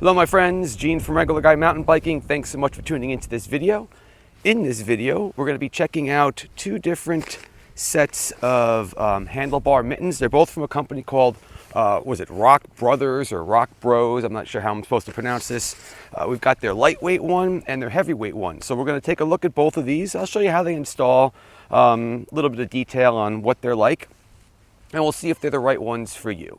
Hello my friends, Gene from Regular Guy Mountain Biking. Thanks so much for tuning into this video. In this video, we're going to be checking out two different sets of handlebar mittens. They're both from a company called, was it ROCKBROS or ROCKBROS? I'm not sure how I'm supposed to pronounce this. We've got their lightweight one and their heavyweight one. So we're going to take a look at both of these. I'll show you how they install, a little bit of detail on what they're like, and we'll see if they're the right ones for you.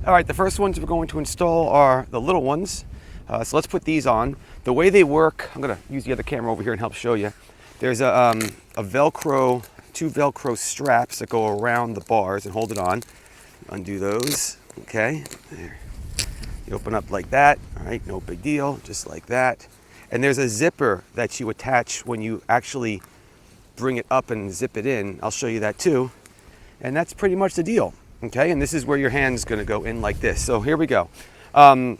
All right, the first ones we're going to install are the little ones. So let's put these on. The way they work, I'm gonna use the other camera over here and help show you. There's a Velcro, two Velcro straps that go around the bars and hold it on. Undo those, okay. There. You open up like that, all right, no big deal, just like that. And there's a zipper that you attach when you actually bring it up and zip it in. I'll show you that too. And that's pretty much the deal. Okay, and this is where your hand's gonna go in like this. So here we go. The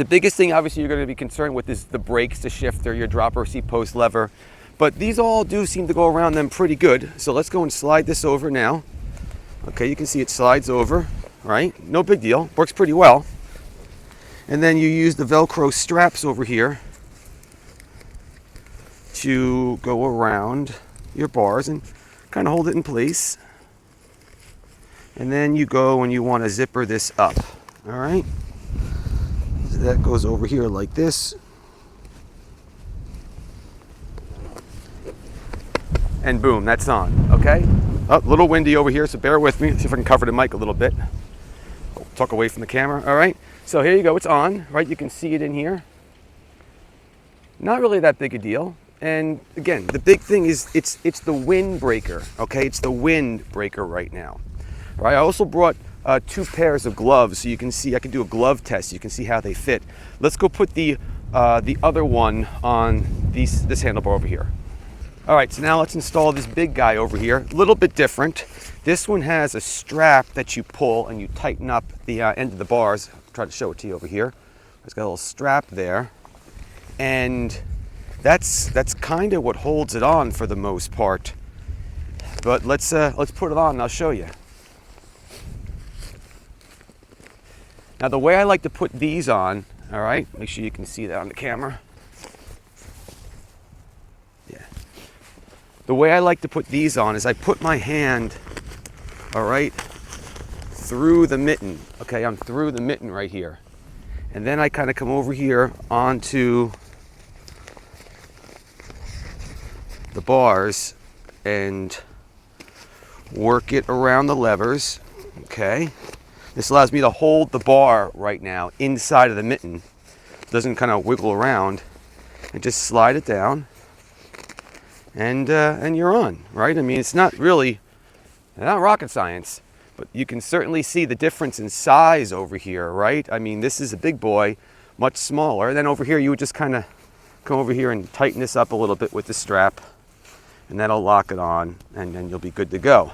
biggest thing obviously you're gonna be concerned with is the brakes, the shifter, your dropper, seat post lever. But these all do seem to go around them pretty good. So let's go and slide this over now. Okay, you can see it slides over, right? No big deal, works pretty well. And then you use the Velcro straps over here to go around your bars and kind of hold it in place. And then you go and you want to zipper this up, all right? So that goes over here like this. And boom, that's on, okay? Oh, a little windy over here, so bear with me. See if I can cover the mic a little bit. Talk away from the camera, all right? So here you go, it's on, right? You can see it in here. Not really that big a deal. And again, the big thing is it's the wind breaker, okay? It's the wind breaker right now. All right, I also brought two pairs of gloves so you can see, I can do a glove test, you can see how they fit. Let's go put the other one on this handlebar over here. All right, so now let's install this big guy over here. A little bit different. This one has a strap that you pull and you tighten up the end of the bars. I'll try to show it to you over here. It's got a little strap there. And that's kind of what holds it on for the most part. But let's put it on and I'll show you. Now the way I like to put these on, all right, make sure you can see that on the camera. Yeah. The way I like to put these on is I put my hand, all right, through the mitten. Okay, I'm through the mitten right here. And then I kind of come over here onto the bars and work it around the levers, okay? This allows me to hold the bar right now inside of the mitten. It doesn't kind of wiggle around. And just slide it down, and you're on, right? I mean, it's not rocket science, but you can certainly see the difference in size over here, right? I mean, this is a big boy, much smaller. And then over here, you would just kind of come over here and tighten this up a little bit with the strap, and that'll lock it on, and then you'll be good to go.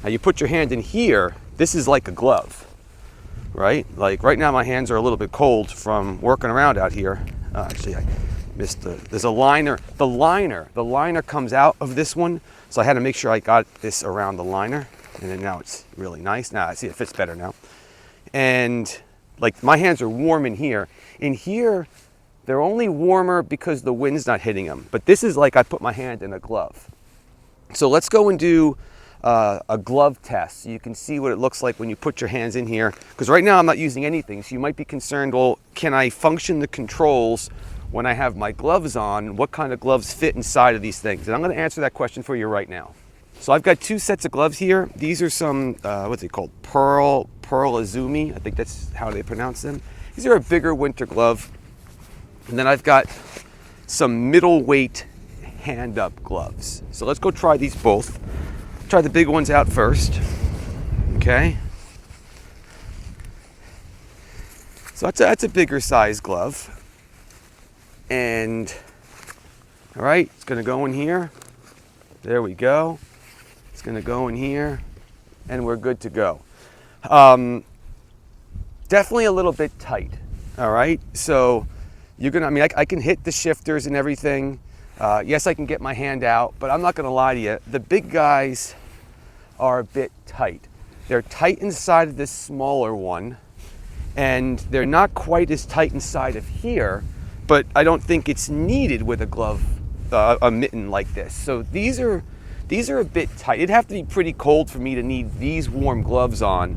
Now you put your hand in here, this is like a glove. Right? Like right now my hands are a little bit cold from working around out here. Actually, I missed there's a liner. The liner comes out of this one. So I had to make sure I got this around the liner. And then now it's really nice. Now I see it fits better now. And like my hands are warm in here. In here, they're only warmer because the wind's not hitting them. But this is like I put my hand in a glove. So let's go and do a glove test so you can see what it looks like when you put your hands in here, because right now I'm not using anything, so you might be concerned, well, can I function the controls when I have my gloves on? What kind of gloves fit inside of these things? And I'm going to answer that question for you right now. So I've got two sets of gloves here. These are some what's it called, Pearl Izumi, I think that's how they pronounce them. These are a bigger winter glove. And then I've got some middleweight hand up gloves. So let's go try these both. Try the big ones out first, okay? So that's a bigger size glove. And, all right, it's gonna go in here. There we go. It's gonna go in here, and we're good to go. Definitely a little bit tight, all right? So you're gonna, I can hit the shifters and everything. Yes, I can get my hand out, but I'm not gonna lie to you. The big guys are a bit tight. They're tight inside of this smaller one, and they're not quite as tight inside of here, but I don't think it's needed with a glove, a mitten like this. So these are a bit tight. It'd have to be pretty cold for me to need these warm gloves on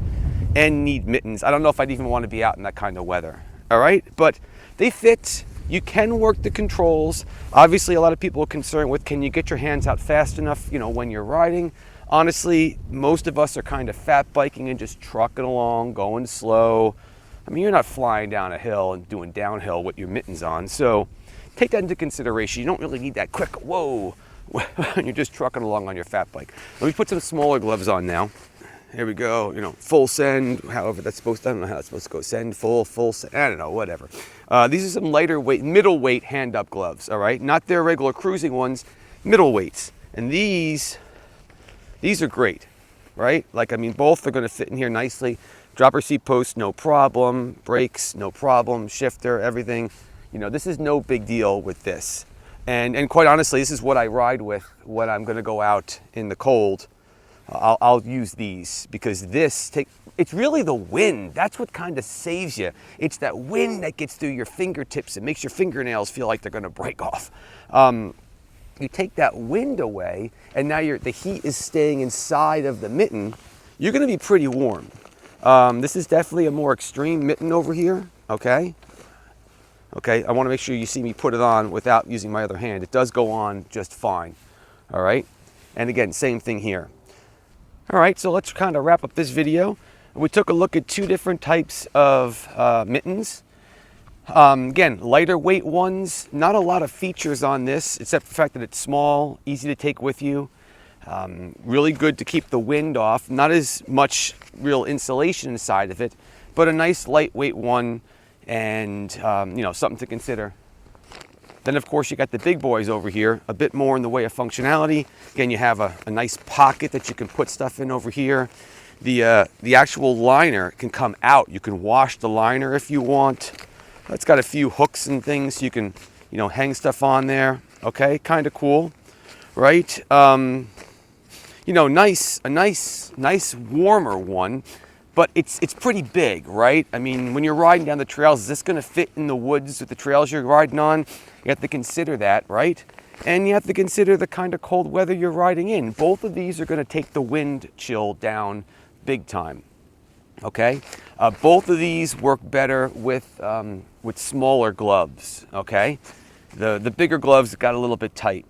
and need mittens. I don't know if I'd even want to be out in that kind of weather. All right, but they fit. You can work the controls. Obviously, a lot of people are concerned with, can you get your hands out fast enough, when you're riding? Honestly, most of us are kind of fat biking and just trucking along, going slow. I mean, you're not flying down a hill and doing downhill with your mittens on. So take that into consideration. You don't really need that quick whoa when you're just trucking along on your fat bike. Let me put some smaller gloves on now. Here we go, full send, however that's supposed to, I don't know how that's supposed to go, send, full send, I don't know, whatever. These are some lighter weight, middleweight hand-up gloves, all right? Not their regular cruising ones, middleweights. And these are great, right? Both are gonna fit in here nicely. Dropper seat post, no problem. Brakes, no problem. Shifter, everything. This is no big deal with this. And quite honestly, this is what I ride with when I'm gonna go out in the cold. I'll use these because it's really the wind. That's what kind of saves you. It's that wind that gets through your fingertips and makes your fingernails feel like they're gonna break off. You take that wind away and now the heat is staying inside of the mitten. You're gonna be pretty warm. This is definitely a more extreme mitten over here, okay? Okay, I wanna make sure you see me put it on without using my other hand. It does go on just fine, all right? And again, same thing here. All right, so let's kind of wrap up this video. We took a look at two different types of mittens. Again, lighter weight ones, not a lot of features on this, except for the fact that it's small, easy to take with you. Really good to keep the wind off, not as much real insulation inside of it, but a nice lightweight one and something to consider. Then of course you got the big boys over here, a bit more in the way of functionality. Again, you have a nice pocket that you can put stuff in over here. The actual liner can come out. You can wash the liner if you want. It's got a few hooks and things so you can hang stuff on there. Okay, kind of cool, right? A nice warmer one, but it's pretty big, right? I mean, when you're riding down the trails, is this gonna fit in the woods with the trails you're riding on? You have to consider that, right? And you have to consider the kind of cold weather you're riding in. Both of these are gonna take the wind chill down big time, okay? Both of these work better with smaller gloves, okay? The bigger gloves got a little bit tight.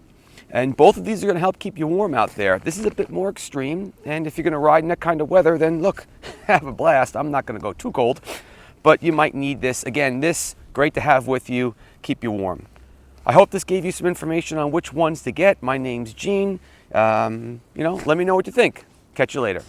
And both of these are gonna help keep you warm out there. This is a bit more extreme, and if you're gonna ride in that kind of weather, then look, have a blast. I'm not gonna go too cold, but you might need this. Again, this, great to have with you, keep you warm. I hope this gave you some information on which ones to get. My name's Gene. Let me know what you think. Catch you later.